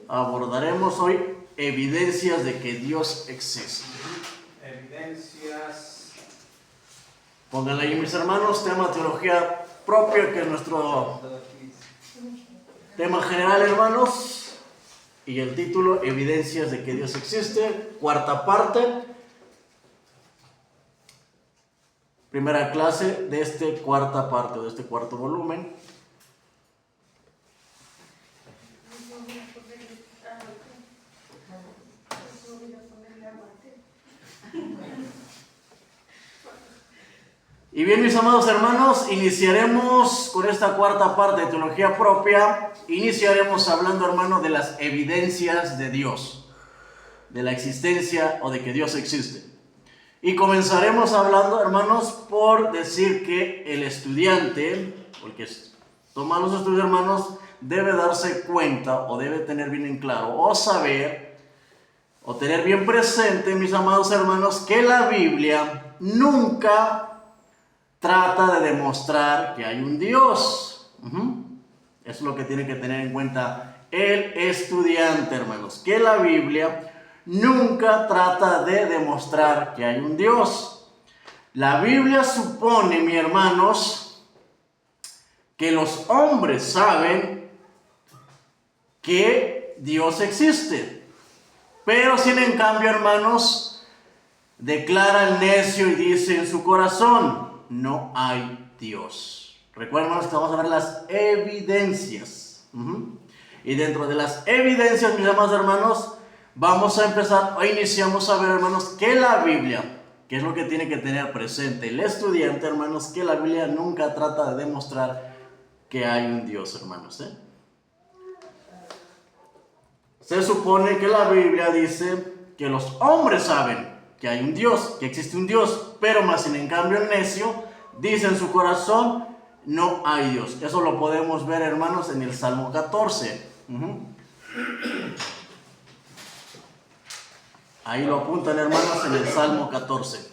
abordaremos hoy evidencias de que Dios existe. Evidencias. Pónganle ahí, mis hermanos, tema teología propia, que es nuestro tema general, hermanos. Y el título, evidencias de que Dios existe, cuarta parte. Primera clase de este cuarta parte, de este cuarto volumen. Y bien, mis amados hermanos, iniciaremos con esta cuarta parte de teología propia. Iniciaremos hablando, hermano, de las evidencias de Dios, de la existencia o de que Dios existe. Y comenzaremos hablando, hermanos, por decir que el estudiante, o el que toma los estudios, hermanos, debe darse cuenta o debe tener bien en claro o saber o tener bien presente, mis amados hermanos, que la Biblia nunca trata de demostrar que hay un Dios. Eso es lo que tiene que tener en cuenta el estudiante, hermanos, que la Biblia nunca trata de demostrar que hay un Dios. La Biblia supone, mis hermanos, que los hombres saben que Dios existe. Pero sin en cambio, hermanos, declara el necio y dice en su corazón: no hay Dios. Recuerden, hermanos, que vamos a ver las evidencias. Y dentro de las evidencias, mis amados hermanos, vamos a empezar, o iniciamos a ver, hermanos, que la Biblia, que es lo que tiene que tener presente el estudiante, hermanos, que la Biblia nunca trata de demostrar que hay un Dios, hermanos. Se supone que la Biblia dice que los hombres saben que hay un Dios, que existe un Dios, pero más sin en cambio el necio dice en su corazón: no hay Dios. Eso lo podemos ver, hermanos, en el Salmo 14. Ahí lo apuntan, hermanos, en el Salmo 14.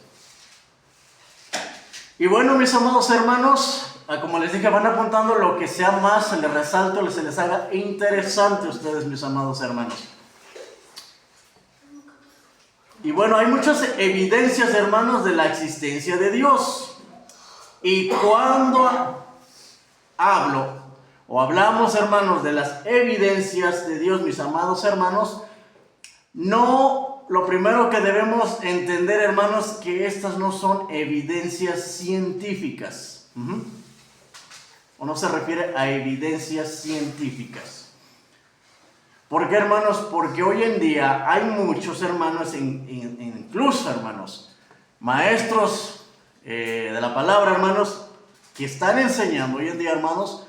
Y bueno, mis amados hermanos, como les dije, van apuntando lo que sea más, se les resalto, se les haga interesante a ustedes, mis amados hermanos. Y bueno, hay muchas evidencias, hermanos, de la existencia de Dios. Y cuando hablo o hablamos, hermanos, de las evidencias de Dios, mis amados hermanos, lo primero que debemos entender, hermanos, que estas no son evidencias científicas. O no se refiere a evidencias científicas. ¿Por qué, hermanos? Porque hoy en día hay muchos, hermanos, incluso, hermanos, maestros de la palabra, hermanos, que están enseñando hoy en día, hermanos,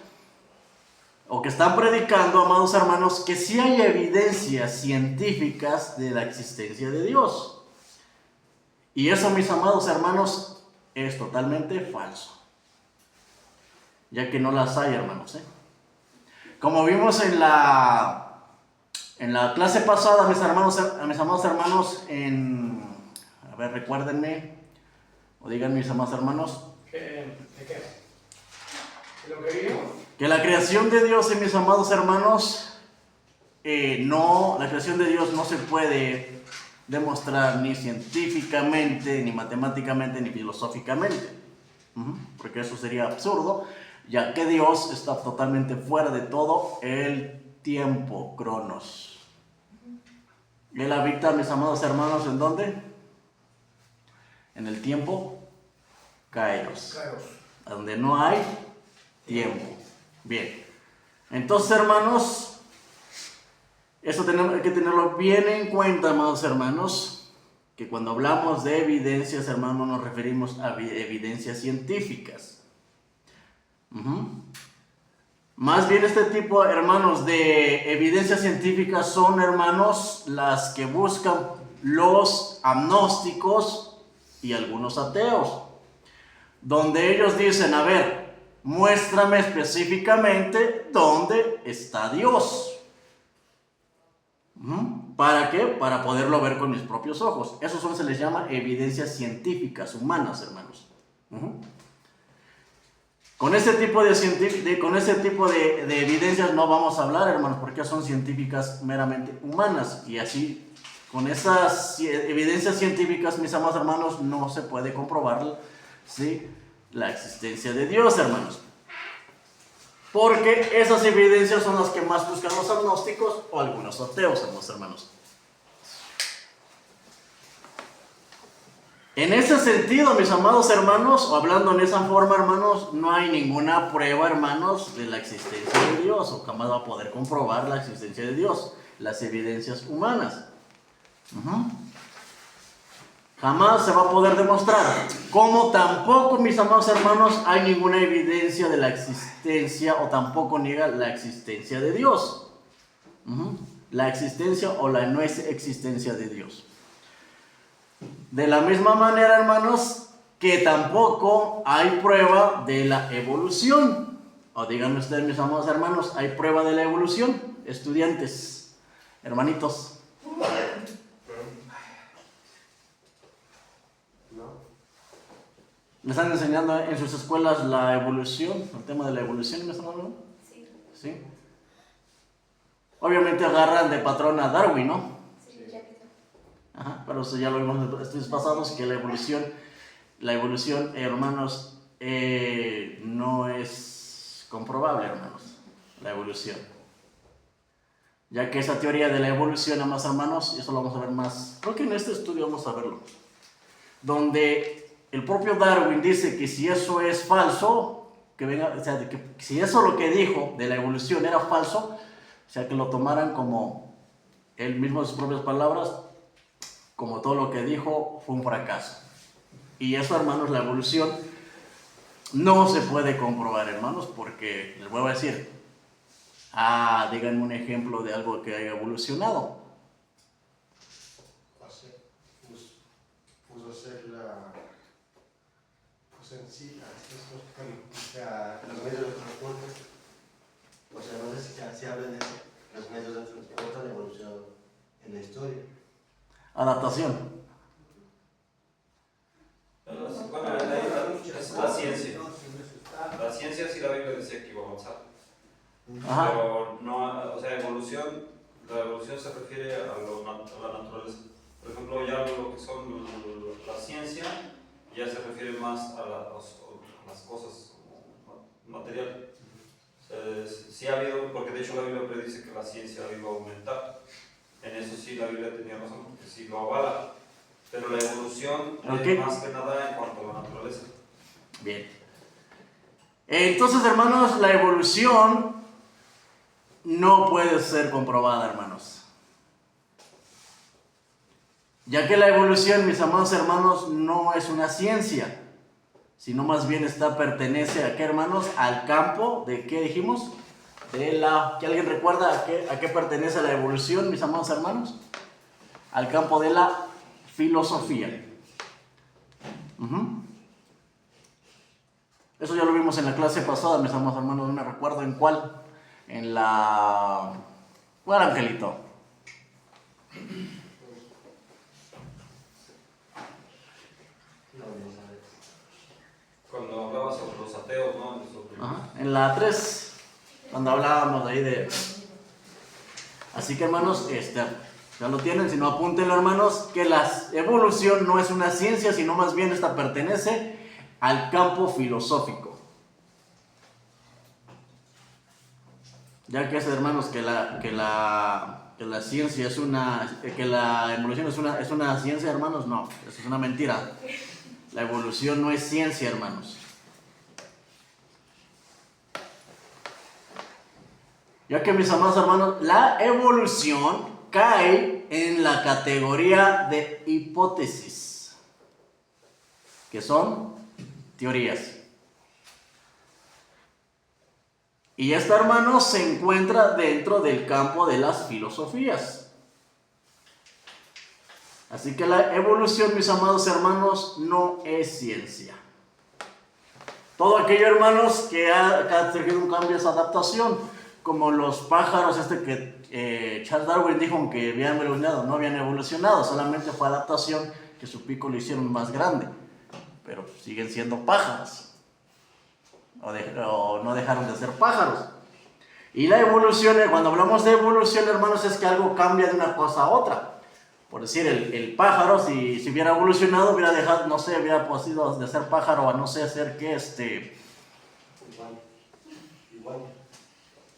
o que están predicando, amados hermanos, que sí hay evidencias científicas de la existencia de Dios. Y eso, mis amados hermanos, es totalmente falso, ya que no las hay, hermanos. Como vimos en la clase pasada, mis amados hermanos, a ver, recuérdenme, o digan, mis amados hermanos, ¿De qué? ¿De lo que vimos? Que la creación de Dios, mis amados hermanos, la creación de Dios no se puede demostrar ni científicamente, ni matemáticamente, ni filosóficamente. Porque eso sería absurdo, ya que Dios está totalmente fuera de todo el tiempo, cronos. Él habita, mis amados hermanos, ¿en dónde? En el tiempo, kairos, donde no hay tiempo. Bien, entonces, hermanos, esto tenemos que tenerlo bien en cuenta, amados hermanos, que cuando hablamos de evidencias, hermanos, nos referimos a evidencias científicas. Más bien este tipo, hermanos, de evidencias científicas son, hermanos, las que buscan los agnósticos y algunos ateos, donde ellos dicen: a ver, muéstrame específicamente dónde está Dios. ¿Para qué? Para poderlo ver con mis propios ojos. Eso se les llama evidencias científicas humanas, hermanos. Con ese tipo de evidencias no vamos a hablar, hermanos, porque son científicas meramente humanas. Y así, con esas evidencias científicas, mis amados hermanos, no se puede comprobar, ¿sí?, la existencia de Dios, hermanos. Porque esas evidencias son las que más buscan los agnósticos o algunos ateos, hermanos. En ese sentido, mis amados hermanos, o hablando en esa forma, hermanos, no hay ninguna prueba, hermanos, de la existencia de Dios, o jamás va a poder comprobar la existencia de Dios, las evidencias humanas. Jamás se va a poder demostrar. Como tampoco, mis amados hermanos, hay ninguna evidencia de la existencia, o tampoco niega la existencia de Dios. La existencia o la no existencia de Dios. De la misma manera, hermanos, que tampoco hay prueba de la evolución. O díganme ustedes, mis amados hermanos, ¿hay prueba de la evolución? Estudiantes, hermanitos. ¿Me están enseñando en sus escuelas la evolución? ¿El tema de la evolución, mis hermanos? Sí. ¿Sí? Obviamente agarran de patrón a Darwin, ¿no? Sí, ya quedó. Ajá, pero eso ya lo vimos en estudios pasados, que la evolución, hermanos, no es comprobable, hermanos, la evolución. Ya que esa teoría de la evolución, amados hermanos, y eso lo vamos a ver más, creo que en este estudio vamos a verlo, donde el propio Darwin dice que si eso es falso, o sea, que si eso lo que dijo de la evolución era falso, o sea, que lo tomaran como él mismo en sus propias palabras, como todo lo que dijo fue un fracaso. Y eso, hermanos, la evolución no se puede comprobar, hermanos, porque les vuelvo a decir, díganme un ejemplo de algo que haya evolucionado. Pudo ser en sí, o sea, los medios de transporte, o sea, no sé si se habla de eso, los medios de transporte han evolucionado en la historia. Adaptación. Bueno, es la ciencia. La ciencia sí, la Biblia decía que iba a avanzar. Ajá. Pero no, o sea, la evolución se refiere a la naturaleza. Por ejemplo, ya lo que son la ciencia ya se refiere más a las cosas materiales. Sí ha habido, porque de hecho la Biblia predice que la ciencia iba a aumentar. En eso sí la Biblia tenía razón, porque sí lo avala. Pero la evolución es más que nada en cuanto a la naturaleza. Bien. Entonces, hermanos, la evolución no puede ser comprobada, hermanos. Ya que la evolución, mis amados hermanos, no es una ciencia, sino más bien pertenece a qué, hermanos, al campo de qué dijimos, ¿que alguien recuerda a qué pertenece la evolución, mis amados hermanos? Al campo de la filosofía. Eso ya lo vimos en la clase pasada, mis amados hermanos, no me recuerdo en cuál. ¿Cuál, Angelito? Cuando hablaba sobre los ateos, ¿no? Ajá, en la 3, cuando hablábamos ahí de... Así que, hermanos, ya lo tienen, si no apúntenlo, hermanos, que la evolución no es una ciencia, sino más bien pertenece al campo filosófico. Ya que es, hermanos, que la ciencia es que la evolución es una ciencia, hermanos, no, eso es una mentira. La evolución no es ciencia, hermanos. Ya que, mis amados hermanos, la evolución cae en la categoría de hipótesis, que son teorías. Y esta, hermanos, se encuentra dentro del campo de las filosofías. Así que la evolución, mis amados hermanos, no es ciencia. Todo aquello, hermanos, que ha tenido un cambio es adaptación, como los pájaros que Charles Darwin dijo que habían evolucionado, no habían evolucionado, solamente fue adaptación, que su pico lo hicieron más grande, pero siguen siendo pájaros. o no dejaron de ser pájaros. Y la evolución, cuando hablamos de evolución, hermanos, es que algo cambia de una cosa a otra. Por decir, el pájaro, si hubiera evolucionado, hubiera dejado, no sé, hubiera podido de ser pájaro a no sé, ser que Igual.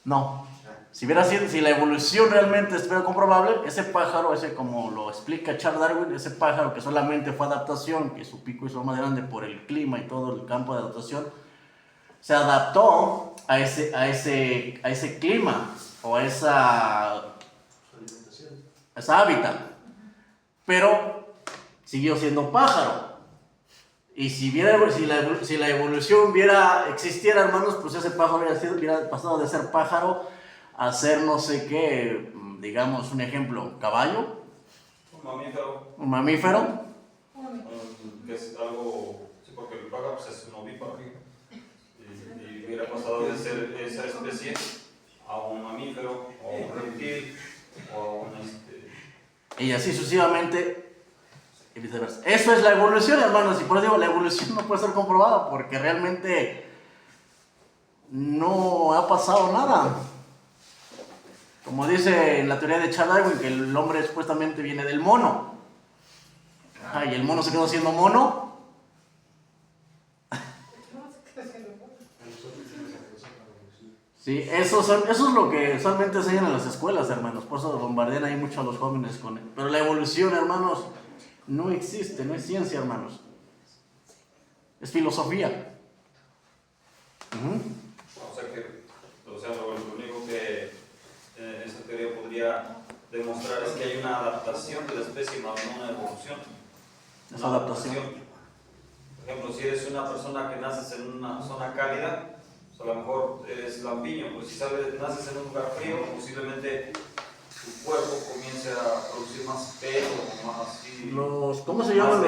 No. Si hubiera sido, si la evolución realmente estuviera comprobable, ese pájaro, ese como lo explica Charles Darwin, ese pájaro que solamente fue adaptación, que su pico hizo más grande por el clima y todo el campo de adaptación, se adaptó a ese clima o a esa hábitat, pero siguió siendo pájaro. Y si la evolución existiera, hermanos, pues ese pájaro hubiera pasado de ser pájaro a ser no sé qué, digamos un ejemplo, caballo. Un mamífero. Que es algo, sí, porque el pájaro pues, es un ovíparo. Y hubiera pasado de ser esa especie a un mamífero, o a un reptil, o a un Y así sucesivamente, y viceversa. Eso es la evolución, hermanos, y por eso digo, la evolución no puede ser comprobada, porque realmente no ha pasado nada. Como dice en la teoría de Charles Darwin, que el hombre supuestamente viene del mono. Y el mono se quedó siendo mono. Sí, eso es lo que usualmente enseñan en las escuelas, hermanos. Por eso bombardean ahí mucho a los jóvenes con él. Pero la evolución, hermanos, no existe, no es ciencia, hermanos. Es filosofía. O sea, lo único que esa teoría podría demostrar es que hay una adaptación de la especie, más no una evolución. Es adaptación. Por ejemplo, si eres una persona que naces en una zona cálida, pues a lo mejor eres lampiño, pues si naces en un lugar frío, posiblemente tu cuerpo comience a producir más pelo, más así. ¿Cómo se llaman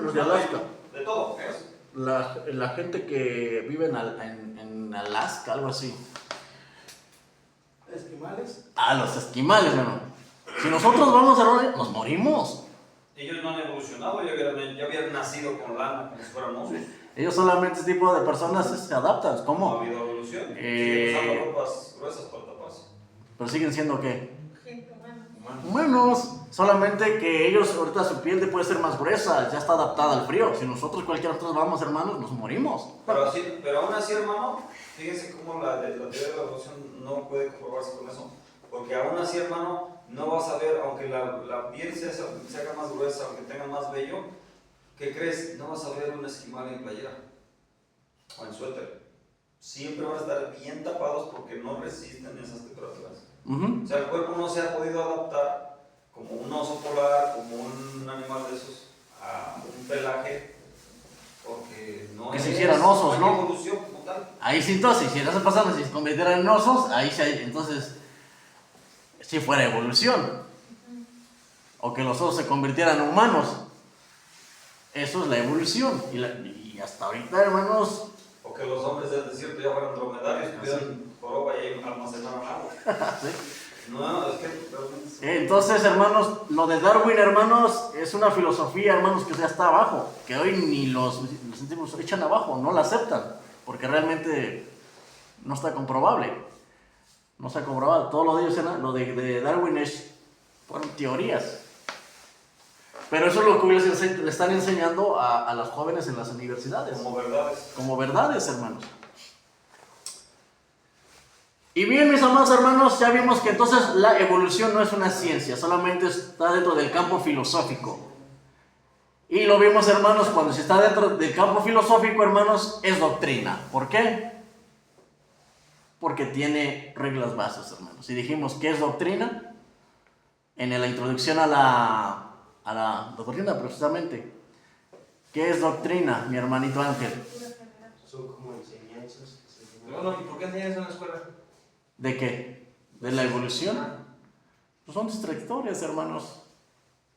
los de Alaska? De todo, ¿es? La gente que vive en Alaska, algo así. ¿Esquimales? Los esquimales, hermano. Si nosotros vamos a nos morimos. Ellos no han evolucionado, ya habían nacido con lana, como si fueran osos. Ellos solamente ese tipo de personas se adaptan. No ha ¿Cómo? habido evolución. Siguen usando ropas gruesas para taparse. Pero siguen siendo ¿qué? Humanos. Solamente que ellos, ahorita su piel puede ser más gruesa, ya está adaptada al frío. Si nosotros, cualquiera de nosotros vamos, hermanos, nos morimos. Pero aún así, hermano, fíjense cómo la teoría de la evolución no puede comprobarse con eso. Porque aún así, hermano, no vas a ver, aunque la piel se haga más gruesa, aunque tenga más vello, ¿qué crees? No vas a ver un esquimal en playera o en suéter. Siempre van a estar bien tapados porque no resisten esas temperaturas. O sea, el cuerpo no se ha podido adaptar como un oso polar, como un animal de esos, a un pelaje, porque no Que es, se hicieran osos, ¿no? evolución como tal. Ahí sí, entonces, si eso pasara, si se convirtieran en osos, ahí sí, entonces, si fuera evolución. O que los osos se convirtieran en humanos. Eso es la evolución. Y hasta ahorita, hermanos. O que los hombres del desierto ya fueran dromedarios, tuvieran joroba y ahí almacenaran agua. ¿Sí? No, es que Entonces, hermanos, lo de Darwin, hermanos, es una filosofía, hermanos, que ya está abajo. Que hoy ni los científicos echan abajo, no la aceptan. Porque realmente no está comprobable. No está comprobado. Todo lo de Darwin fueron teorías. Pero eso es lo que hoy le están enseñando a los jóvenes en las universidades. como verdades. Como verdades, hermanos. Y bien, mis amados hermanos, ya vimos que entonces la evolución no es una ciencia, solamente está dentro del campo filosófico. Y lo vimos, hermanos, cuando se está dentro del campo filosófico, hermanos, es doctrina. ¿Por qué? Porque tiene reglas bases, hermanos. Y dijimos, ¿qué es doctrina? En la introducción a la doctrina, precisamente. ¿Qué es doctrina, mi hermanito Ángel? Son como enseñanzas. No, ¿y por qué enseñas en la escuela? ¿De qué? ¿De la evolución? Pues son distractorias, hermanos.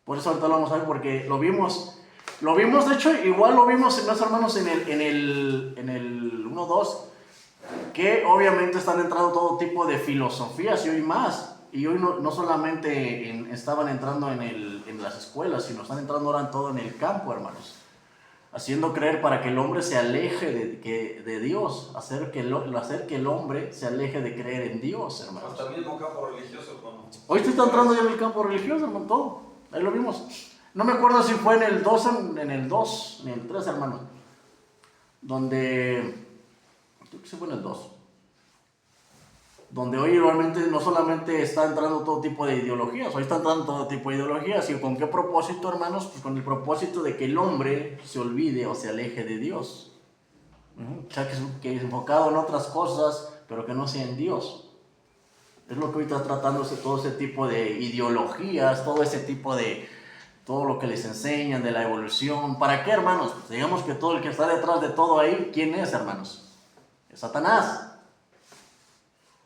Por eso ahorita lo vamos a ver, porque lo vimos, de hecho, igual lo vimos, los hermanos, en el 1-2, que obviamente están entrando todo tipo de filosofías y hoy más. Y hoy no solamente estaban entrando en las escuelas, sino están entrando ahora en todo en el campo, hermanos. haciendo creer para que el hombre se aleje de Dios, hacer que el hombre se aleje de creer en Dios, hermanos. Hasta el mismo campo religioso, hermano. Hoy se está entrando ya en el campo religioso, hermano, todo. Ahí lo vimos. No me acuerdo si fue en el 2, en el 3, hermano. Donde, creo que sí fue en el 2. Donde hoy realmente no solamente está entrando todo tipo de ideologías, hoy está entrando todo tipo de ideologías. ¿Y con qué propósito, hermanos? Pues con el propósito de que el hombre se olvide o se aleje de Dios. O sea, que es enfocado en otras cosas, pero que no sea en Dios. Es lo que hoy está tratándose todo ese tipo de ideologías, todo ese tipo de, todo lo que les enseñan de la evolución. ¿Para qué, hermanos? Pues digamos que todo el que está detrás de todo ahí, ¿quién es, hermanos? Es Satanás.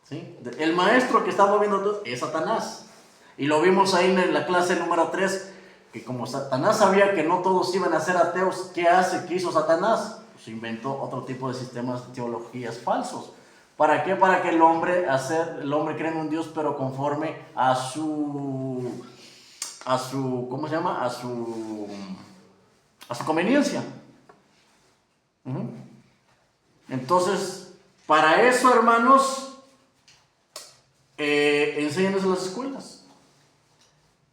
¿Sí? El maestro que está moviendo todo es Satanás. Y lo vimos ahí en la clase número 3, que como Satanás sabía que no todos iban a ser ateos, ¿qué hizo Satanás? Pues inventó otro tipo de sistemas de teologías falsos. ¿Para qué? Para que el hombre cree en un Dios, pero conforme a su ¿cómo se llama? A su conveniencia. Entonces, para eso, hermanos, enséñanos en las escuelas.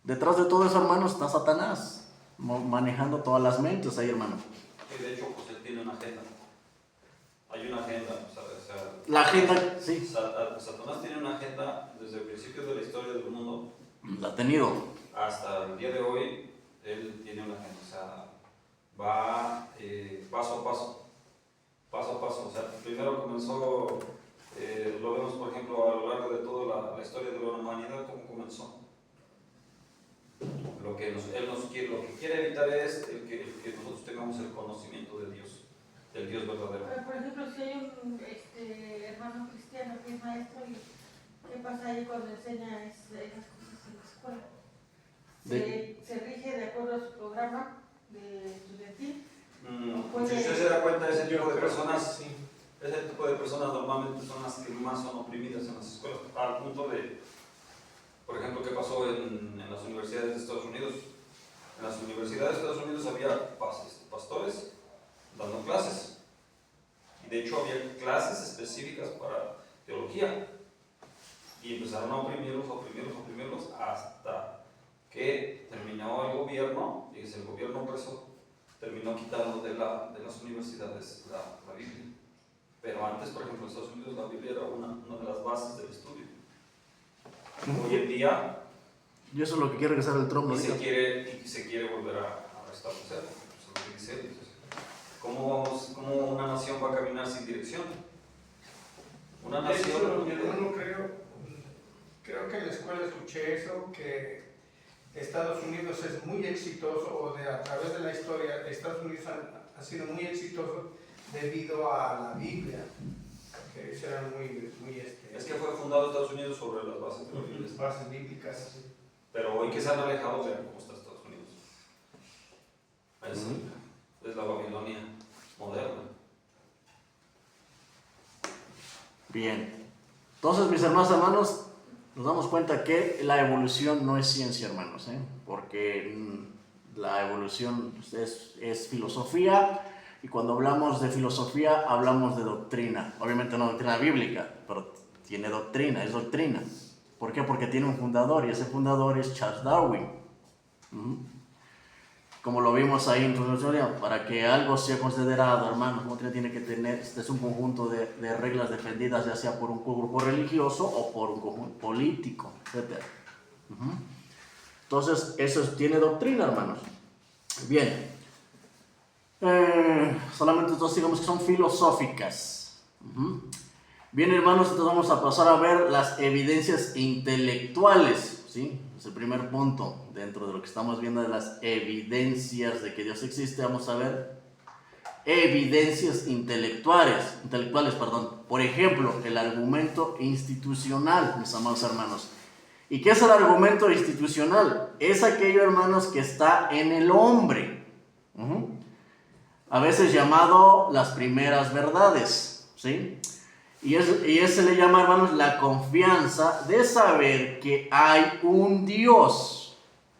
Detrás de todo eso, hermanos, está Satanás, manejando todas las mentes ahí, hermano. Y de hecho, pues él tiene una agenda. Hay una agenda, la agenda, sí. Satanás tiene una agenda desde el principio de la historia del mundo. La ha tenido. Hasta el día de hoy, él tiene una agenda. O sea, va paso a paso. Paso a paso. O sea, primero comenzó, lo vemos por ejemplo a lo largo de toda la historia de la humanidad, cómo comenzó. Lo que quiere evitar es que nosotros tengamos el conocimiento de Dios, del Dios verdadero. Pero, por ejemplo, si hay un hermano cristiano que es maestro, ¿qué pasa ahí cuando enseña esas cosas en la escuela? ¿Se rige de acuerdo a su programa de estudiantil? Si usted se da cuenta, ese tipo de personas normalmente son las que más son oprimidas en las escuelas, al punto de, por ejemplo, ¿qué pasó en las universidades de Estados Unidos? En las universidades de Estados Unidos había pastores dando clases. Y de hecho había clases específicas para teología. Y empezaron a oprimirlos hasta que terminó el gobierno, y el gobierno preso terminó quitando de las universidades la Biblia. Pero antes, por ejemplo, en Estados Unidos la Biblia era una de las bases del estudio. Hoy en día, Y eso es lo que quiere regresar el trono. y se quiere volver a restablecer. Eso es lo que dice él. ¿Cómo una nación va a caminar sin dirección? Una nación. Yo creo que en la escuela escuché eso, que Estados Unidos es muy exitoso, a través de la historia, Estados Unidos ha sido muy exitoso debido a la Biblia, que eso era muy Es que fue fundado Estados Unidos sobre las bases de la Biblia. las bases bíblicas. Pero hoy que se han alejado, vean cómo está Estados Unidos. Es la Babilonia moderna. Bien. Entonces, mis hermanos, nos damos cuenta que la evolución no es ciencia, hermanos, porque la evolución es filosofía, y cuando hablamos de filosofía hablamos de doctrina. Obviamente no doctrina bíblica, pero tiene doctrina, es doctrina. ¿Por qué? Porque tiene un fundador, y ese fundador es Charles Darwin. Como lo vimos ahí en introducción, para que algo sea considerado, hermanos, tiene que tener, es un conjunto de reglas defendidas, ya sea por un grupo religioso o por un conjunto político, etc. Entonces, eso tiene doctrina, hermanos. Bien. Solamente entonces digamos que son filosóficas. Bien, hermanos, entonces vamos a pasar a ver las evidencias intelectuales, ¿sí? Es el primer punto dentro de lo que estamos viendo de las evidencias de que Dios existe. Vamos a ver evidencias intelectuales. Por ejemplo, el argumento institucional, mis amados hermanos. ¿Y qué es el argumento institucional? Es aquello, hermanos, que está en el hombre. A veces llamado las primeras verdades, ¿sí? Y ese le llama, hermanos, la confianza de saber que hay un Dios,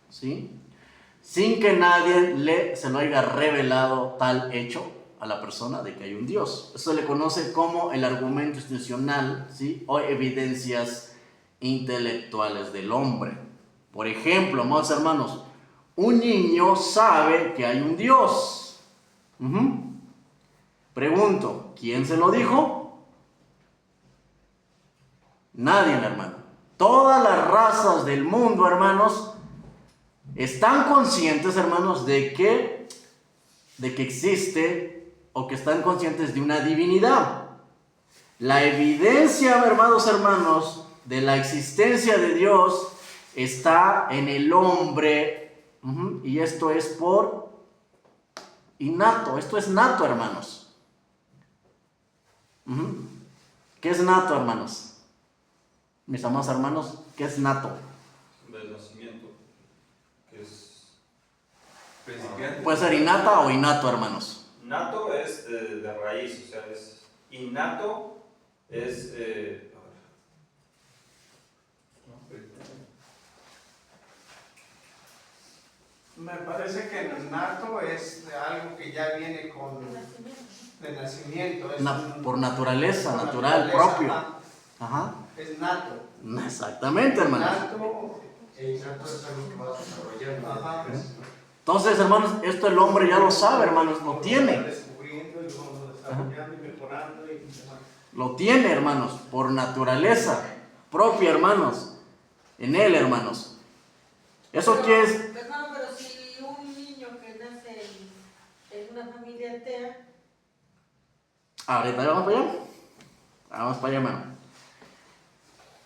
¿sí? sin que nadie se lo haya revelado tal hecho a la persona de que hay un Dios. Eso se le conoce como el argumento institucional, ¿sí? O evidencias intelectuales del hombre. Por ejemplo, amados hermanos, un niño sabe que hay un Dios. Pregunto, ¿quién se lo dijo? Nadie, hermano. Todas las razas del mundo, hermanos, están conscientes, hermanos, de que existe, o que están conscientes de una divinidad. La evidencia, hermanos, de la existencia de Dios está en el hombre, y esto es por innato, esto es nato, hermanos. ¿Qué es nato, hermanos? Mis amados hermanos, ¿qué es nato? Del nacimiento, que es Principiante. Puede ser innata o innato, hermanos. nato, es de raíz, o sea, es innato, es Me parece que el nato es de algo que ya viene con de nacimiento. Es Por naturaleza, por natural, naturaleza, propio. ajá. Ajá. Es nato. Exactamente, hermanos. Nato, El innato es algo que va desarrollando. ajá. Entonces, hermanos, esto el hombre ya lo sabe, hermanos, lo Va tiene. descubriendo y vamos desarrollando y mejorando y demás. Lo tiene, hermanos, por naturaleza propia, hermanos. En él, hermanos. ¿Eso qué es? Hermano, pero si un niño que nace en una familia atea, Ahorita vamos para allá. Vamos para allá, hermano.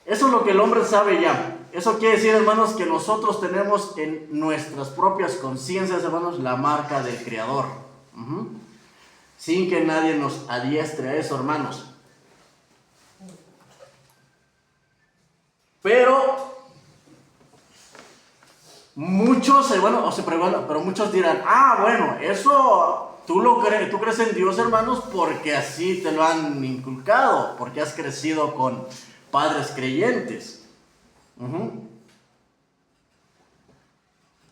Eso es lo que el hombre sabe ya. Eso quiere decir, hermanos, que nosotros tenemos en nuestras propias conciencias, hermanos, la marca del Creador. Sin que nadie nos adiestre a eso, hermanos. Pero muchos, pero muchos dirán, bueno, eso tú crees en Dios, hermanos, porque así te lo han inculcado, porque has crecido con padres creyentes.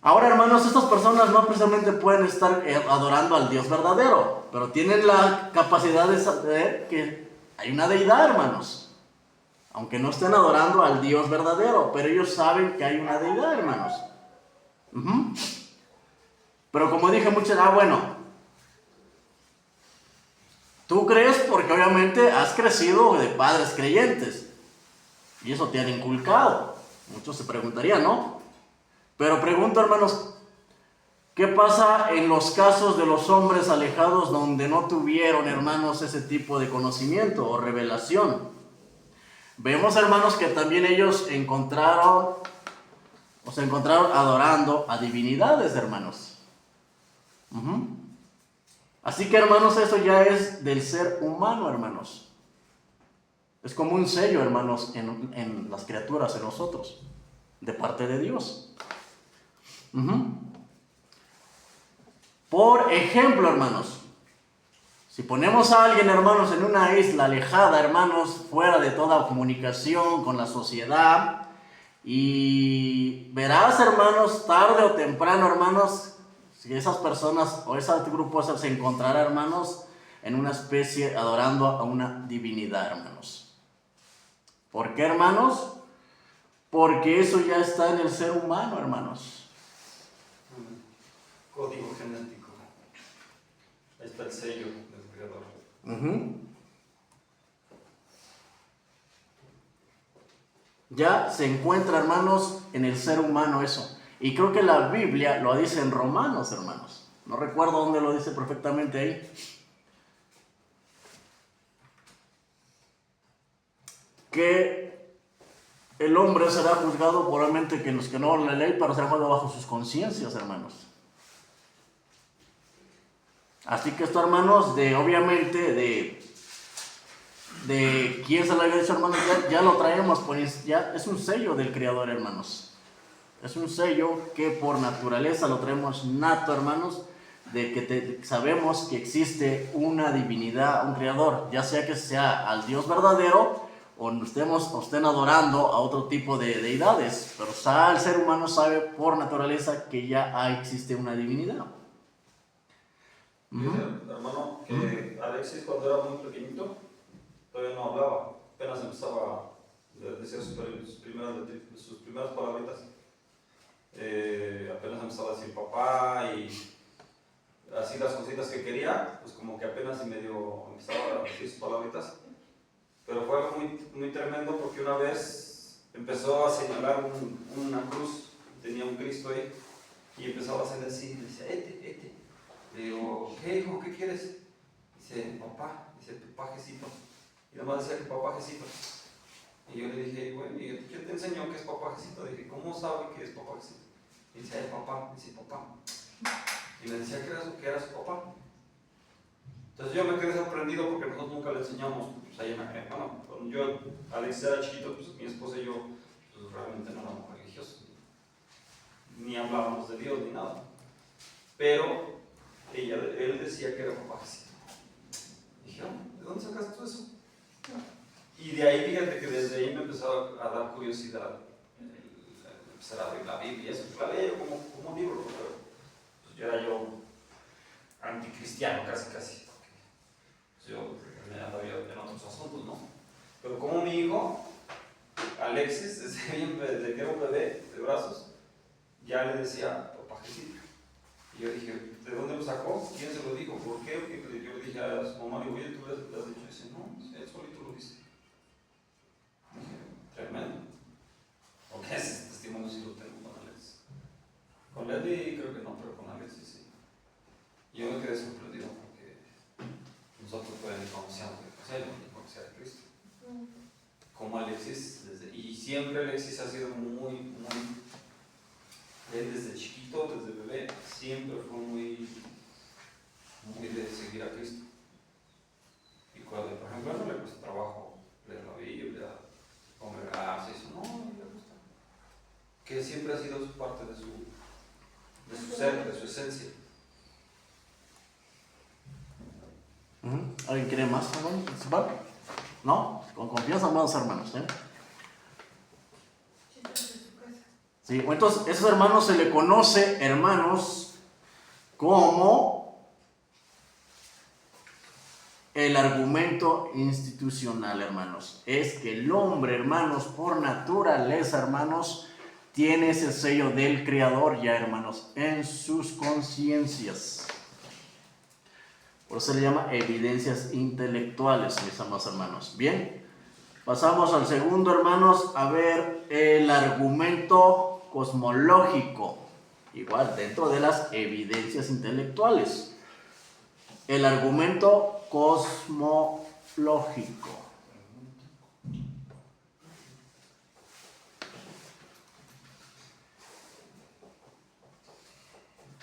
Ahora, hermanos, estas personas no precisamente pueden estar adorando al Dios verdadero, pero tienen la capacidad de saber que hay una deidad, hermanos. Aunque no estén adorando al Dios verdadero, pero ellos saben que hay una deidad, hermanos. Pero como dije, muchos, bueno, tú crees porque obviamente has crecido de padres creyentes y eso te han inculcado. Muchos se preguntarían, ¿no? Pero pregunto, hermanos, ¿qué pasa en los casos de los hombres alejados donde no tuvieron, hermanos, ese tipo de conocimiento o revelación? Vemos, hermanos, que también ellos se encontraron adorando a divinidades, hermanos. Así que, hermanos, eso ya es del ser humano, hermanos. Es como un sello, hermanos, en las criaturas, en nosotros, de parte de Dios. Por ejemplo, hermanos, si ponemos a alguien, hermanos, en una isla alejada, hermanos, fuera de toda comunicación con la sociedad, y verás, hermanos, tarde o temprano, hermanos, si esas personas o ese grupo se encontrará, hermanos, en una especie adorando a una divinidad, hermanos. ¿Por qué, hermanos? Porque eso ya está en el ser humano, hermanos. código genético. Ahí está el sello del Creador. Ya se encuentra, hermanos, en el ser humano eso. Y creo que la Biblia lo dice en Romanos, hermanos. No recuerdo dónde lo dice perfectamente ahí. Que el hombre será juzgado probablemente que los que no la ley, pero será juzgado bajo sus conciencias, hermanos. Así que esto, hermanos, obviamente de quién se lo había dicho, hermanos, ya lo traemos, pues ya es un sello del Creador, hermanos. Es un sello que por naturaleza lo traemos nato, hermanos, de que sabemos que existe una divinidad, un Creador, ya sea que sea al Dios verdadero o estén adorando a otro tipo de deidades, pero el ser humano sabe por naturaleza que ya existe una divinidad. Dice, hermano, que Alexis cuando era muy pequeñito todavía no hablaba, apenas empezaba a decir sus primeras palabritas. Apenas empezaba a decir papá y así las cositas que quería, pues como que apenas y medio empezaba a decir sus palabritas. Pero fue algo muy, muy tremendo porque una vez empezó a señalar una cruz, tenía un Cristo ahí, y empezaba a hacer así, decía, Le digo, ¿qué hijo? ¿Qué quieres? Dice, papá, Jesito. Y nada más decía que papá Jesito. Y yo le dije, bueno, ¿y quién te enseñó que es papá Jesito? Dije, ¿cómo sabe que es papá Jesito? Y dice, papá, dice, papá. Y me decía que era su papá. Entonces yo me quedé sorprendido porque nosotros nunca le enseñamos, pues ahí bueno, cuando Alex era chiquito, pues mi esposa y yo, pues realmente no éramos religiosos, ni hablábamos de Dios ni nada. Pero él decía que era papá Jesús. Dije, ¿de dónde sacaste tú eso? Y de ahí, fíjate que desde ahí me empezó a dar curiosidad, empezar a abrir la Biblia, eso, la leía como un libro, pero pues yo era anticristiano casi. Yo me andaba en otros asuntos, ¿no? Pero como mi hijo, Alexis, desde que era un bebé de brazos, ya le decía papá Jesús. Y yo dije, ¿de dónde lo sacó? ¿Quién se lo dijo? ¿Por qué? Yo le dije a su mamá, oye, ¿tú le has dicho? Y dice, no, él solito lo dice. Dije, tremendo. Ok, ese testimonio sí lo tengo con Alexis. Con Lady creo que no, pero con Alexis sí. Yo me quedé sorprendido porque nosotros todavía no conocíamos de José, ni conocía de Cristo. Como Alexis, y siempre Alexis ha sido muy, él desde chiquito, desde bebé, siempre fue muy de seguir a Cristo. Y cuando, por ejemplo, no le cuesta trabajo leer la Biblia, congregarse, eso no le gusta. Que siempre ha sido parte de su ser, de su esencia. ¿Alguien quiere más, hermano? ¿No? Con confianza, amados hermanos. Sí, entonces, esos hermanos se le conoce, hermanos, como el argumento institucional, hermanos. Es que el hombre, hermanos, por naturaleza, hermanos, tiene ese sello del Creador ya, hermanos, en sus conciencias. Por eso se le llama evidencias intelectuales, mis amados hermanos. Bien, pasamos al segundo, hermanos, a ver el argumento cosmológico. Igual, dentro de las evidencias intelectuales. El argumento cosmológico.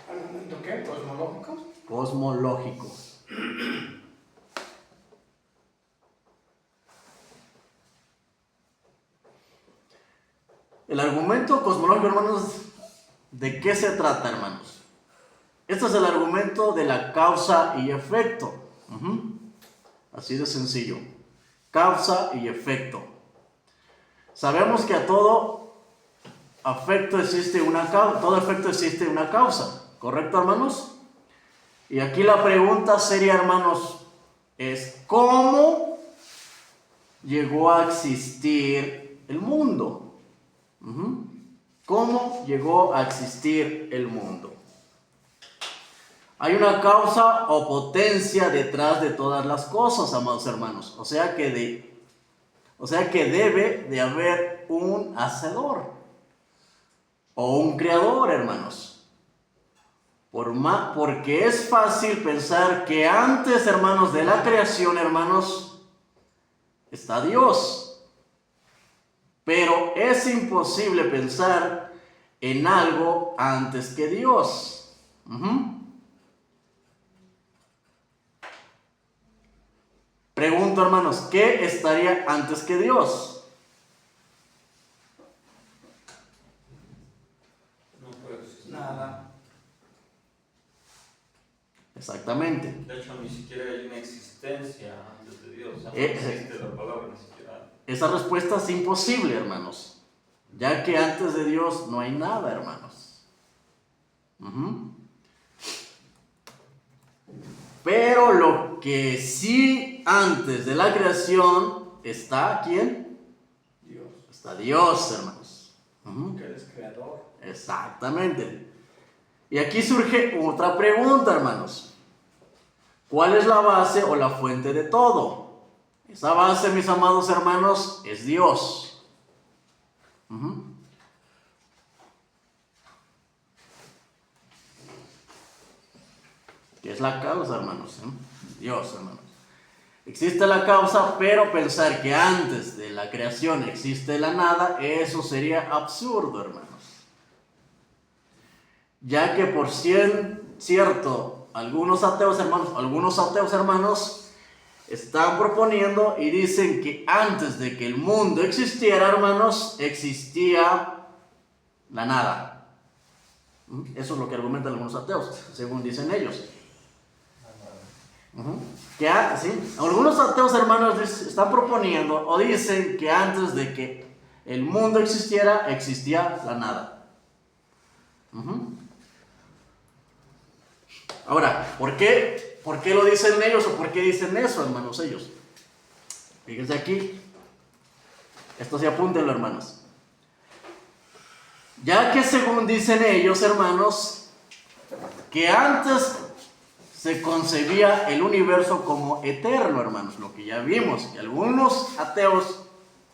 ¿Argumento qué? ¿Cosmológico? Cosmológico. El argumento cosmológico, hermanos, ¿de qué se trata, hermanos? Este es el argumento de la causa y efecto. Así de sencillo. Causa y efecto. Sabemos que a todo efecto existe una causa. ¿Correcto, hermanos? Y aquí la pregunta seria, hermanos, es ¿cómo llegó a existir el mundo? ¿Cómo llegó a existir el mundo? Hay una causa o potencia detrás de todas las cosas, amados hermanos. O sea que debe de haber un hacedor o un creador, hermanos. Porque es fácil pensar que antes, hermanos, de la creación, hermanos, está Dios. Pero es imposible pensar en algo antes que Dios. Pregunto, hermanos, ¿qué estaría antes que Dios? No puede existir Nada. Exactamente. De hecho, ni siquiera hay una existencia antes de Dios. O sea, no existe la palabra ni siquiera. esa respuesta es imposible, hermanos, ya que antes de Dios no hay nada, hermanos. Pero lo que sí antes de la creación está, ¿quién? Dios, Está Dios, hermanos. que Él es creador. Exactamente. Y aquí surge otra pregunta, hermanos. ¿Cuál es la base o la fuente de todo? Esa base, mis amados hermanos, es Dios. ¿Qué es la causa, hermanos? Dios, hermanos. Existe la causa, pero pensar que antes de la creación existe la nada, eso sería absurdo, hermanos. Ya que por cierto, algunos ateos, hermanos, están proponiendo y dicen que antes de que el mundo existiera, hermanos, existía la nada. Eso es lo que argumentan algunos ateos, según dicen ellos. ¿Sí? Algunos ateos, hermanos, están proponiendo o dicen que antes de que el mundo existiera, existía la nada. Ahora, ¿por qué lo dicen ellos o por qué dicen eso, hermanos, ellos? Fíjense aquí. Esto sí, apúntenlo, hermanos. Ya que según dicen ellos, hermanos, que antes se concebía el universo como eterno, hermanos, lo que ya vimos, que algunos ateos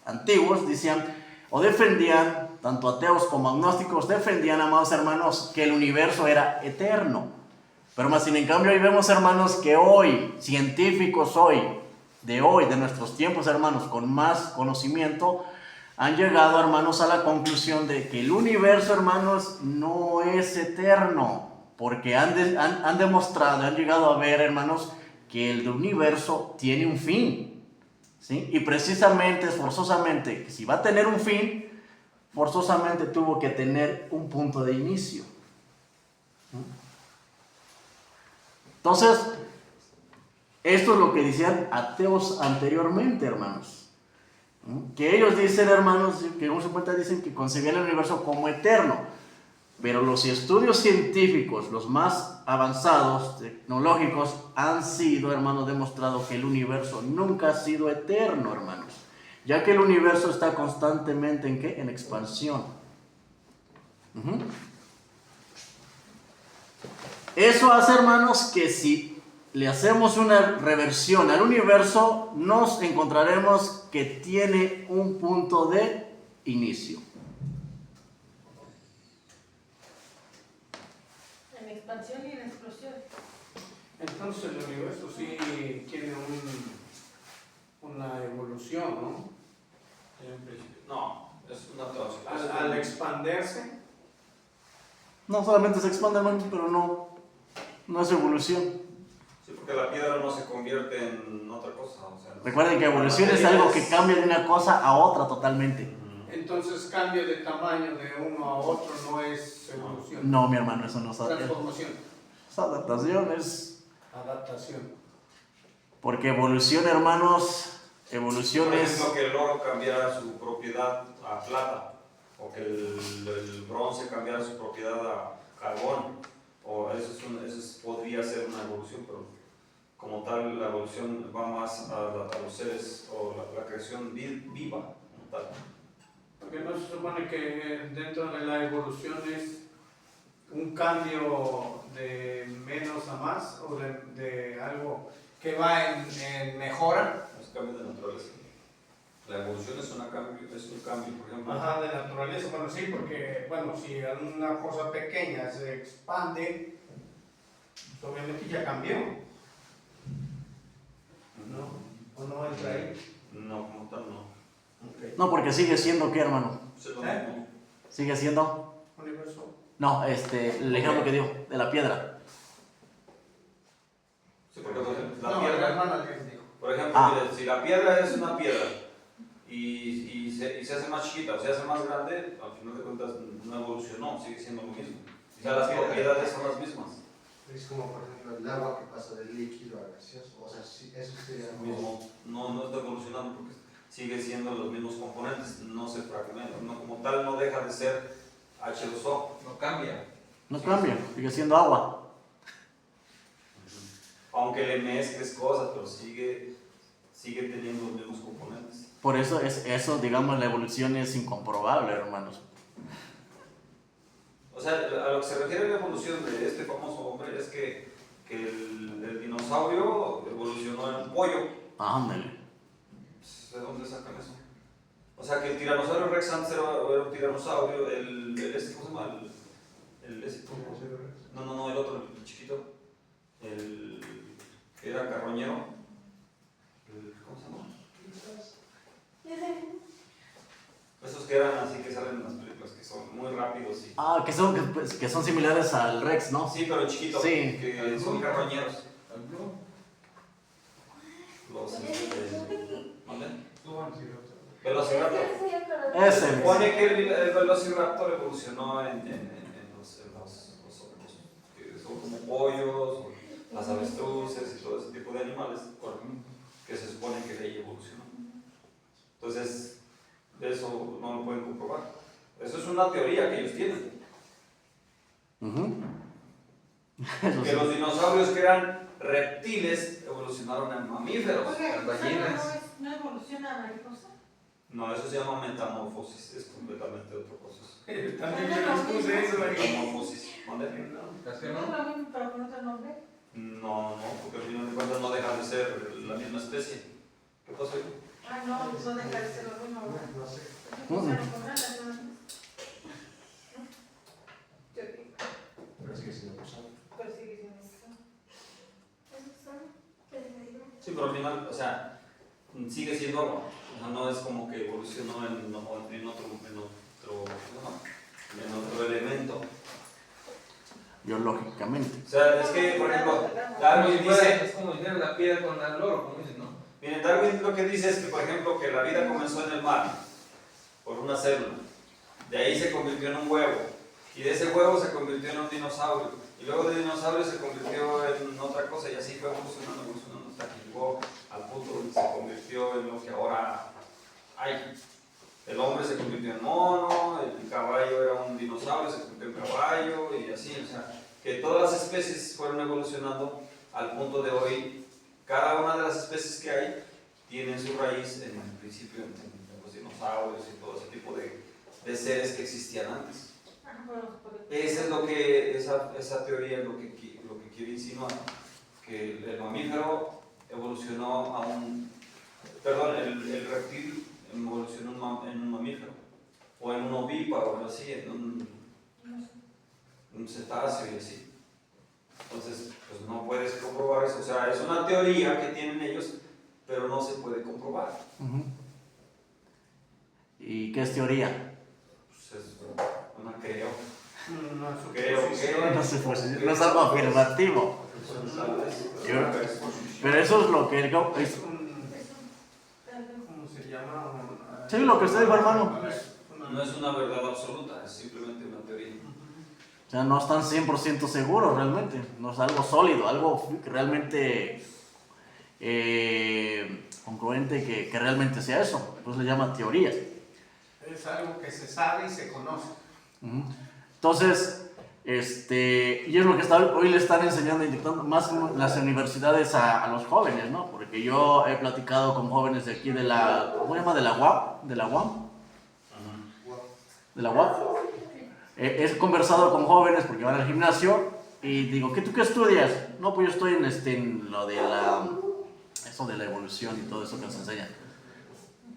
antiguos decían o defendían, tanto ateos como agnósticos defendían, amados hermanos, que el universo era eterno. Pero más sin en cambio hoy vemos, hermanos, que hoy, científicos de nuestros tiempos, hermanos, con más conocimiento, han llegado, hermanos, a la conclusión de que el universo, hermanos, no es eterno. Porque han demostrado, han llegado a ver, hermanos, que el universo tiene un fin, ¿sí? Y precisamente, forzosamente, si va a tener un fin, forzosamente tuvo que tener un punto de inicio. Entonces, esto es lo que decían ateos anteriormente, hermanos. Que ellos dicen, hermanos, que en su cuenta dicen que concebían el universo como eterno. Pero los estudios científicos, los más avanzados, tecnológicos, han sido, hermanos, demostrado que el universo nunca ha sido eterno, hermanos. Ya que el universo está constantemente, ¿en qué? En expansión. Eso hace, hermanos, que si le hacemos una reversión al universo, nos encontraremos que tiene un punto de inicio. En expansión y en explosión. Entonces el universo sí tiene una evolución, ¿no? No, es una transición. Al expandirse. No solamente se expande, hermanos, pero no es evolución. Sí, porque la piedra no se convierte en otra cosa. O sea, Recuerden que evolución es algo que cambia de una cosa a otra totalmente. Entonces cambio de tamaño de uno a otro no es evolución. No, mi hermano, eso no es Transformación. adaptación, es... Adaptación. Porque evolución, hermanos, evolución por es... ejemplo, que el oro cambiara su propiedad a plata, o que el bronce cambiara su propiedad a carbón, o eso podría ser una evolución, pero como tal la evolución va más a los seres, o la creación viva, como tal. Porque no se supone que dentro de la evolución es un cambio de menos a más, o de algo que va en mejora. Es cambio de naturaleza. La evolución es un cambio, por ejemplo. Ajá, de naturaleza, bueno, sí, porque, bueno, si una cosa pequeña se expande, pues obviamente ya cambió. ¿No? ¿O no entra ahí? No, como tal no. Okay. No, porque sigue siendo, ¿qué, hermano? Es lo mismo. Sigue siendo... Universo. No, el ejemplo que dio, de la piedra. Sí, porque la No, piedra, la hermana le dijo. por ejemplo, mire, si la piedra es una piedra y se hace más chiquita o se hace más grande, al final de cuentas no evolucionó, sigue siendo lo mismo. O sea, las propiedades son las mismas. Es como, por ejemplo, el agua que pasa del líquido a gaseoso. O sea, sí, eso sería Lo mismo, no está evolucionando porque sigue siendo los mismos componentes, no se fragmenta, no, como tal no deja de ser H2O. No cambia. No cambia, sigue siendo agua. Aunque le mezcles cosas, pero sigue teniendo los mismos componentes. Por eso eso, digamos, la evolución es incomprobable, hermanos. O sea, a lo que se refiere la evolución de este famoso hombre es que el dinosaurio evolucionó en un pollo. Ándale. ¿De dónde sacan eso? O sea, que el tiranosaurio Rex antes era un tiranosaurio, ¿cómo se llama? No, el otro, el chiquito, el que era carroñero, ¿cómo se llama? Esos que eran así, que salen en las películas, que son muy rápidos y... Ah, que son similares al Rex, ¿no? Sí, pero chiquitos, Sí. que son carroñeros. Los... ¿Dónde? Velociraptor. Ese. Se supone que el Velociraptor evolucionó en los que son como pollos, o las avestruces y todo ese tipo de animales, que se supone que de ahí evolucionó. Entonces, de eso no lo pueden comprobar. Eso es una teoría que ellos tienen. Eso Que sí. los dinosaurios que eran reptiles evolucionaron en mamíferos. Oiga, Las ballenas. ¿no evoluciona la mariposa? No, eso se llama metamorfosis, es completamente otra cosa. También yo les puse eso ahí. Metamorfosis. ¿Mande? ¿Las que ¿No es no? lo mismo pero con otro nombre? No, porque al final de cuentas no deja de ser la misma especie. ¿Qué pasó ahí? Ah, no deja de ser lo mismo, ¿verdad? No sé. Pusieron con alas, ¿no? Pero es que si no pusamos. Pero sigue siendo eso. Sí, pero al final, o sea, sigue siendo agua. O sea, no es como que evolucionó en otro elemento. Biológicamente. O sea, es que, por ejemplo, Darwin dice... Es como dinero la piedra con el oro, como dicen, ¿no? Miren, Darwin lo que dice es que, por ejemplo, que la vida comenzó en el mar, por una célula. De ahí se convirtió en un huevo. Y de ese huevo se convirtió en un dinosaurio. Y luego de dinosaurio se convirtió en otra cosa y así fue evolucionando hasta que llegó al punto donde se convirtió en lo que ahora hay. El hombre se convirtió en mono, el caballo era un dinosaurio, se convirtió en caballo y así. O sea, que todas las especies fueron evolucionando al punto de hoy. Cada una de las especies que hay tiene su raíz en el principio en los dinosaurios y todo ese tipo de seres que existían antes. Esa es lo que, esa teoría es lo que quiere insinuar, que el mamífero evolucionó a un, perdón, el reptil evolucionó en un mamífero, o en un ovíparo, o así, en un cetáceo y así. Entonces, pues no puedes comprobar eso, o sea, es una teoría que tienen ellos, pero no se puede comprobar. ¿Y qué es teoría? Pues es una creo. Una Creo que... No sé, no es algo afirmativo. Pero eso es lo que... ¿Cómo se llama? Sí, lo que usted dijo, hermano. No es una verdad absoluta, es simplemente una teoría. O sea, no están 100% seguros realmente. No es algo sólido, algo que realmente congruente que realmente sea eso. Pues le llama teoría. Es algo que se sabe y se conoce. Entonces, y es lo que hoy le están enseñando, inyectando más en las universidades a los jóvenes, ¿no? Porque yo he platicado con jóvenes de aquí de la, ¿cómo se llama? De la UAP, de la UAM. De la UAP. He conversado con jóvenes porque van al gimnasio y digo, ¿tú qué estudias? No, pues yo estoy en lo de eso de la evolución y todo eso que nos enseñan.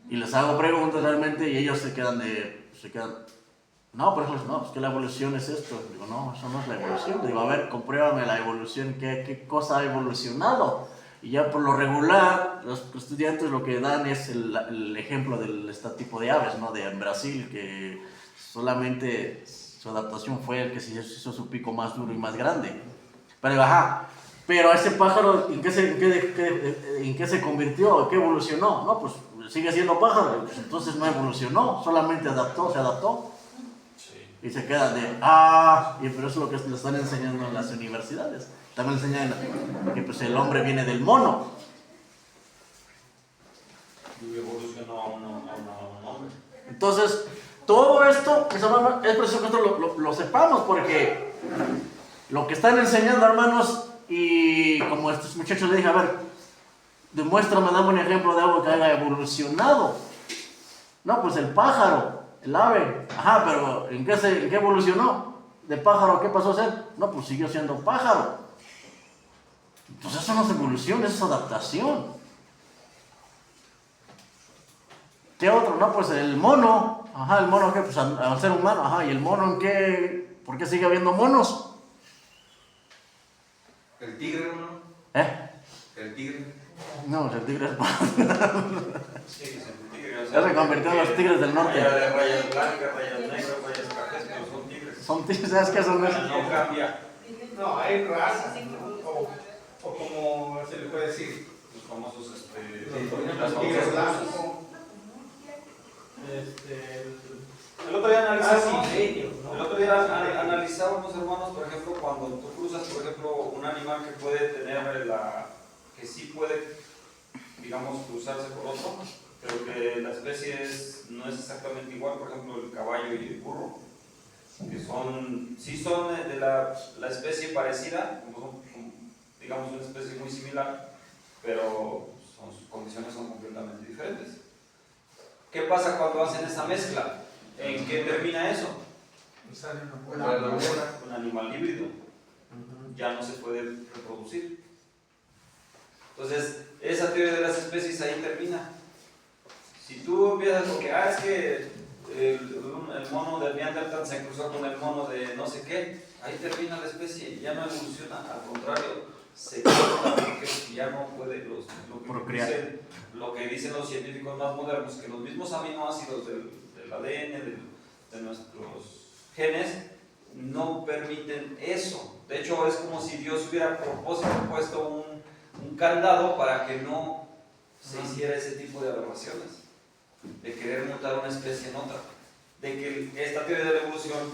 Y les hago preguntas realmente y ellos se quedan, no, por ejemplo, no, pues que la evolución es esto. Digo, no, eso no es la evolución. Digo, a ver, compruébame la evolución, ¿qué cosa ha evolucionado? Y ya por lo regular, los estudiantes lo que dan es el ejemplo de este tipo de aves, ¿no? En Brasil, que solamente su adaptación fue el que se hizo su pico más duro y más grande. Pero digo, pero ese pájaro, ¿en qué se convirtió? ¿Qué evolucionó? No, pues sigue siendo pájaro, pues entonces no evolucionó, solamente se adaptó. Y se quedan y pero eso es lo que le están enseñando en las universidades. También enseñan que pues, el hombre viene del mono. Y evolucionó a un hombre. Entonces, todo esto, mis hermanos, es preciso que nosotros lo sepamos, porque lo que están enseñando, hermanos, y como estos muchachos le dije, a ver, demuéstrame, dame un ejemplo de algo que haya evolucionado. No, pues el pájaro, el ave. Ajá, pero ¿en qué evolucionó? ¿De pájaro qué pasó a ser? No, pues siguió siendo pájaro. Entonces eso no es evolución, eso es adaptación. ¿Qué otro? No, pues el mono. Ajá, el mono, ¿qué? Pues al ser humano. Ajá, ¿y el mono en qué? ¿Por qué sigue habiendo monos? El tigre, ¿no? ¿Eh? El tigre. No, el tigre es más. Sí, es el tigre. Ya se convirtió en los tigres del norte. Rayas de rayas blancas, rayas negras, rayas cafés, pero son tigres. Son tigres, ¿sabes qué son esos? No cambia. No, hay razas, ¿no? O como se le puede decir, Los famosos, por ejemplo, las el tigre famosas blanco. El otro día analizábamos, ¿no? el otro día analizábamos, hermanos, por ejemplo, cuando tú cruzas, por ejemplo, un animal que puede tener que sí puede, digamos, cruzarse por otro, pero que la especie no es exactamente igual, por ejemplo, el caballo y el burro, que sí son de la especie parecida, como digamos, una especie muy similar, pero sus condiciones son completamente diferentes. ¿Qué pasa cuando hacen esa mezcla? ¿En qué termina eso? Sale una Un animal híbrido. Ya no se puede reproducir. Entonces, esa teoría de las especies ahí termina. Si tú empiezas con que, es que el mono del Neandertal se cruzó con el mono de no sé qué, ahí termina la especie, ya no evoluciona, al contrario, se corta porque ya no puede lo que dicen los científicos más modernos, que los mismos aminoácidos del ADN, de nuestros genes, no permiten eso. De hecho, es como si Dios hubiera a propósito puesto un candado para que no se hiciera ese tipo de aberraciones, de querer mutar una especie en otra, de que esta teoría de la evolución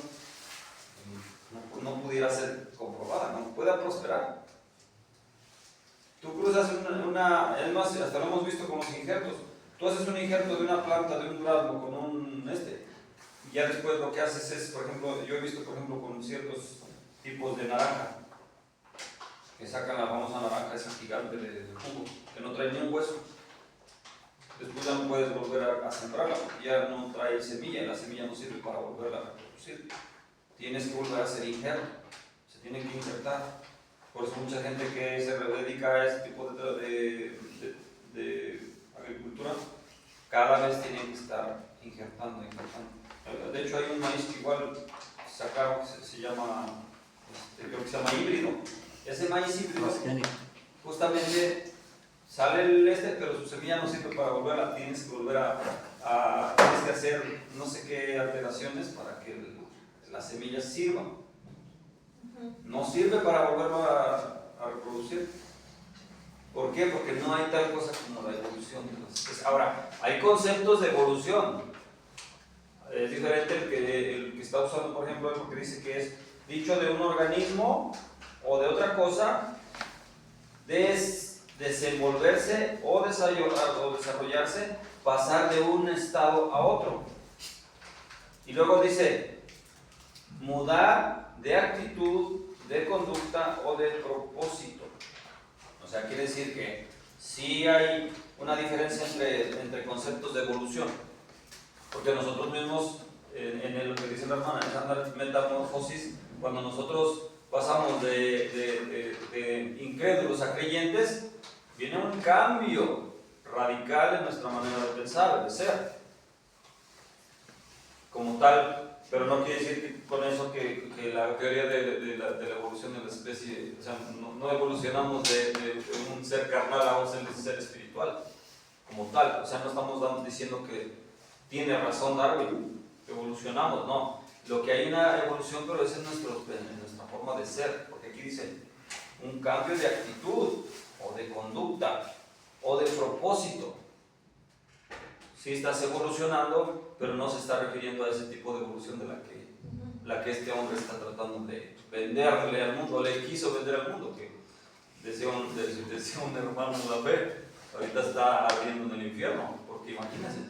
no pudiera ser comprobada, no pueda prosperar. Tú cruzas es más, hasta lo hemos visto con los injertos. Tú haces un injerto de una planta, de un durazno, con y ya después lo que haces es, por ejemplo, yo he visto, por ejemplo, con ciertos tipos de naranja, que sacan la famosa naranja esa gigante de jugo, que no trae ni un hueso. Después ya no puedes volver a sembrarla, porque ya no trae semilla, y la semilla no sirve para volverla a reproducir. Tienes que volver a hacer injerto, se tiene que injertar. Por eso mucha gente que se dedica a este tipo de agricultura, cada vez tiene que estar injertando. De hecho, hay un maíz que igual sacaron que se llama, creo que se llama híbrido. Ese maíz híbrido, justamente sale pero su semilla no sirve para volverla, tienes que volver tienes que hacer no sé qué alteraciones para que la semilla sirva. No sirve para volverlo a reproducir. ¿Por qué? Porque no hay tal cosa como la evolución de las especies. Ahora, hay conceptos de evolución. Es diferente el que está usando, por ejemplo, lo que dice que es dicho de un organismo o de otra cosa, desenvolverse o desarrollarse, pasar de un estado a otro. Y luego dice, mudar de actitud, de conducta o de propósito. O sea, quiere decir que sí hay una diferencia entre conceptos de evolución. Porque nosotros mismos, en lo que dice la hermana, en esa metamorfosis, cuando nosotros pasamos de incrédulos a creyentes, viene un cambio radical en nuestra manera de pensar, de ser. Como tal, pero no quiere decir con eso que la teoría de la evolución de la especie, o sea, no evolucionamos de un ser carnal a un ser espiritual, como tal. O sea, no estamos diciendo que tiene razón Darwin, evolucionamos, no. Lo que hay una evolución, pero es en nuestra forma de ser, porque aquí dice un cambio de actitud, o de conducta, o de propósito. Sí estás evolucionando, pero no se está refiriendo a ese tipo de evolución de la que este hombre está tratando de venderle al mundo, le quiso vender al mundo, que decía un hermano de la fe, ahorita está ardiendo en el infierno, porque Porque imagínense,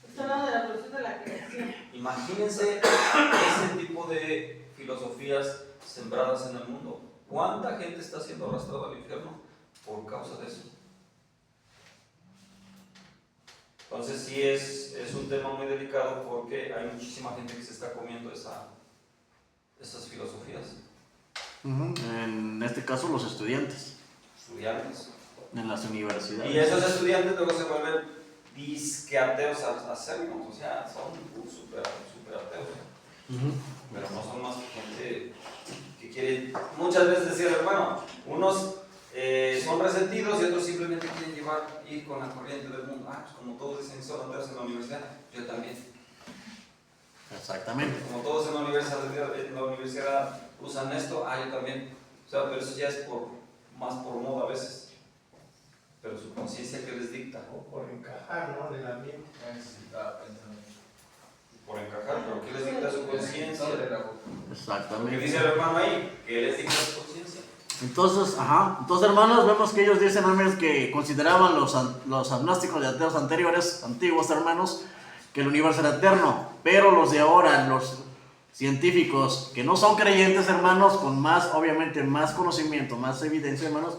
Está hablando de la evolución de la creación. imagínense ese tipo de filosofías sembradas en el mundo. ¿Cuánta gente está siendo arrastrada al infierno por causa de eso? Entonces sí es un tema muy delicado porque hay muchísima gente que se está comiendo esas filosofías. En este caso los estudiantes Estudiantes. en las universidades. Y esos estudiantes luego se vuelven disque ateos acérrimos, o sea, son super ateos. Pero no son más que gente que quiere muchas veces decir, bueno, unos son resentidos y otros simplemente quieren ir con la corriente del mundo. Pues como todos dicen que son ateos en la universidad, yo también. Exactamente. Como todos en la universidad usan esto, yo también. O sea, pero eso ya es más por moda a veces. Pero su conciencia que les dicta. O por encajar, ¿no? Del ambiente. Por encajar, pero ¿qué les dicta su conciencia? Porque Exactamente. dice el hermano ahí, ¿qué les dicta su conciencia? Entonces, hermanos, vemos que ellos dicen, hermanos, que consideraban los agnósticos y ateos antiguos, hermanos, que el universo era eterno, pero los de ahora, los científicos que no son creyentes, hermanos, con obviamente más conocimiento, más evidencia, hermanos,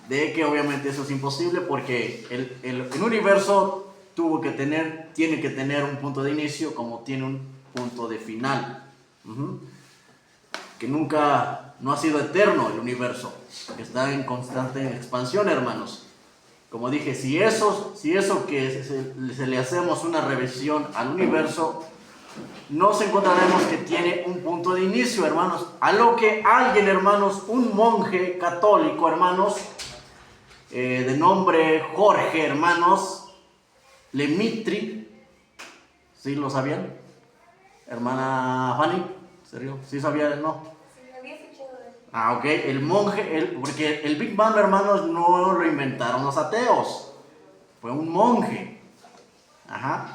de que obviamente eso es imposible, porque el universo tiene que tener un punto de inicio como tiene un punto de final. Que nunca, no ha sido eterno el universo, que está en constante expansión, hermanos. Como dije, si eso que se le hacemos una revisión al universo, nos encontraremos que tiene un punto de inicio, hermanos. A lo que alguien, hermanos, un monje católico, hermanos, de nombre Jorge, hermanos, Lemitri, ¿sí lo sabían? Hermana Fanny, ¿en serio? ¿Sí sabía? No. Sí, había escuchado de eso. Ok, el monje, porque el Big Bang, hermanos, no lo inventaron los ateos, fue un monje,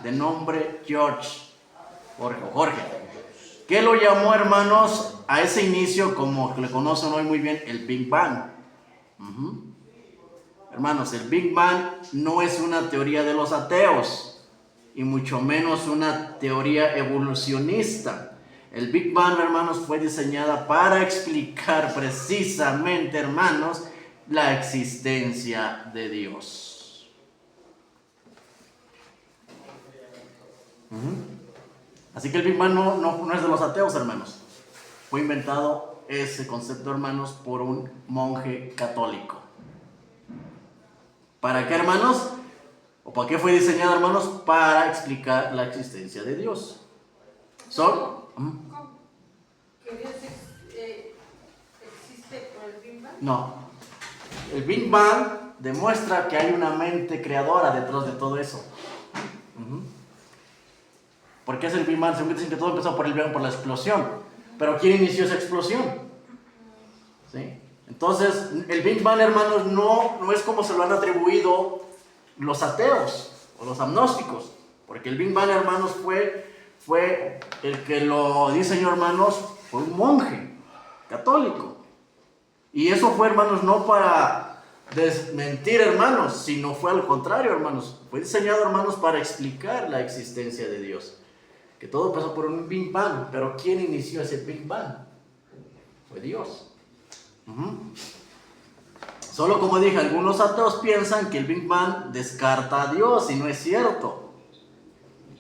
de nombre Jorge, que lo llamó, hermanos, a ese inicio, como le conocen hoy muy bien, el Big Bang. Hermanos, el Big Bang no es una teoría de los ateos, y mucho menos una teoría evolucionista. El Big Bang, hermanos, fue diseñada para explicar precisamente, hermanos, la existencia de Dios. Así que el Big Bang no es de los ateos, hermanos. Fue inventado ese concepto, hermanos, por un monje católico. ¿Para qué, hermanos? ¿O para qué fue diseñado, hermanos? Para explicar la existencia de Dios. ¿Que Dios existe por el Big Bang? No. El Big Bang demuestra que hay una mente creadora detrás de todo eso. ¿Por qué es el Big Bang? Según dicen que todo empezó por el Big Bang, por la explosión. Pero ¿quién inició esa explosión? ¿Sí? Entonces, el Big Bang, hermanos, no es como se lo han atribuido los ateos o los agnósticos. Porque el Big Bang, hermanos, fue el que lo diseñó, hermanos, fue un monje católico. Y eso fue, hermanos, no para desmentir, hermanos, sino fue al contrario, hermanos. Fue diseñado, hermanos, para explicar la existencia de Dios. Que todo pasó por un Big Bang. Pero ¿quién inició ese Big Bang? Fue Dios. Solo, como dije, algunos ateos piensan que el Big Bang descarta a Dios, y no es cierto.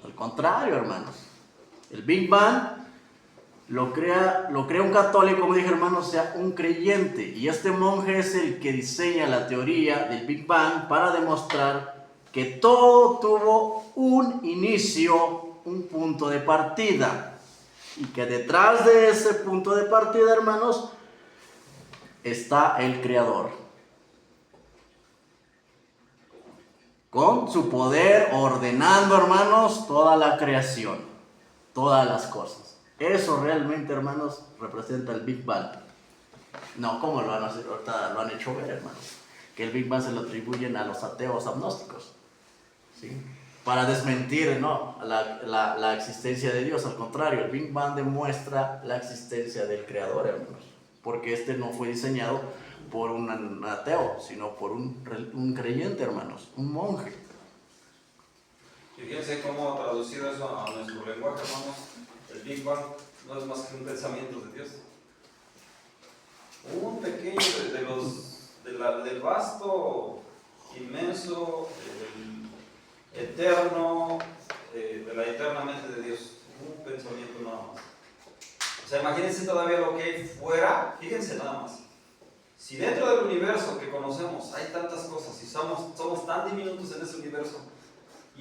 Al contrario, hermanos. El Big Bang lo crea un católico, como dije, hermanos, o sea, un creyente. Y este monje es el que diseña la teoría del Big Bang para demostrar que todo tuvo un inicio, un punto de partida. Y que detrás de ese punto de partida, hermanos, está el Creador. Con su poder ordenando, hermanos, toda la creación, todas las cosas. Eso realmente, hermanos, representa el Big Bang. No como lo han hecho ver, hermanos. Que el Big Bang se lo atribuyen a los ateos agnósticos, ¿sí? Para desmentir, ¿no?, la existencia de Dios. Al contrario, el Big Bang demuestra la existencia del Creador, hermanos. Porque este no fue diseñado por un ateo, sino por un creyente, hermanos, un monje. Y fíjense cómo traducir eso a nuestro lenguaje, hermanos. El Big Bang no es más que un pensamiento de Dios. Un pequeño del vasto, inmenso, eterno, de la eterna mente de Dios. Un pensamiento nada más. O sea, imagínense todavía lo que hay fuera, fíjense nada más. Si dentro del universo que conocemos hay tantas cosas y somos tan diminutos en ese universo,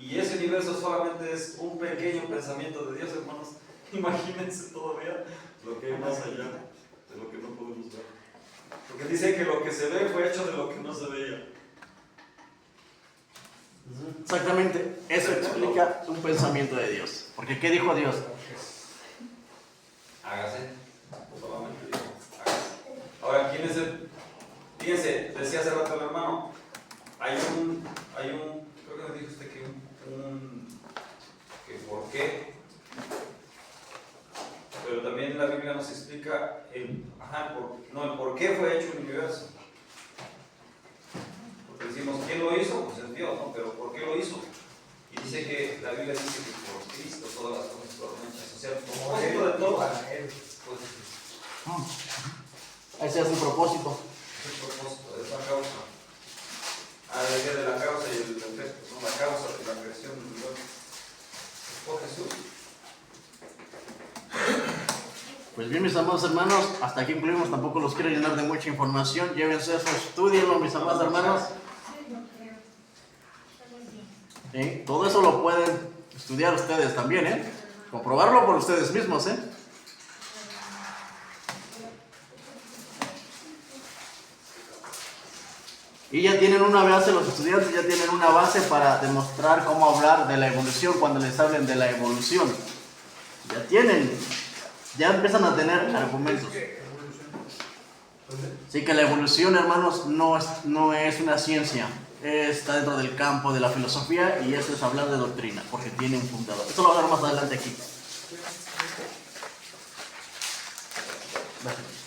y ese universo solamente es un pequeño pensamiento de Dios, hermanos, imagínense todavía lo que hay más allá de lo que no podemos ver. Porque dice que lo que se ve fue hecho de lo que no se veía. Exactamente, eso explica un pensamiento de Dios. Porque ¿qué dijo Dios? Hágase. Solamente dijo, hágase. Ahora, ¿quién es el? Fíjense, decía hace rato el hermano, hay un, creo que me dijo usted que que por qué, pero también la Biblia nos explica el por qué fue hecho el universo. Porque decimos, ¿quién lo hizo? Pues es Dios, ¿no? Pero ¿por qué lo hizo? Y dice que, la Biblia dice que por Cristo todas las cosas fueron hechas. O sea, el propósito de todo, pues, Ese es su propósito. es el propósito, es la causa. Decía de la causa y el efecto, ¿no? La causa de la creación del universo. Por Jesús. Pues bien, mis amados hermanos, hasta aquí incluimos, tampoco los quiero llenar de mucha información. Llévense eso, estudienlo, mis amados hermanos. Todo eso lo pueden estudiar ustedes también, comprobarlo por ustedes mismos, Y ya tienen una base, los estudiantes ya tienen una base para demostrar cómo hablar de la evolución cuando les hablen de la evolución. Ya empiezan a tener argumentos. Así que la evolución, hermanos, no es una ciencia. Está dentro del campo de la filosofía y eso es hablar de doctrina, porque tiene un fundador. Esto lo voy a ver más adelante aquí. Gracias.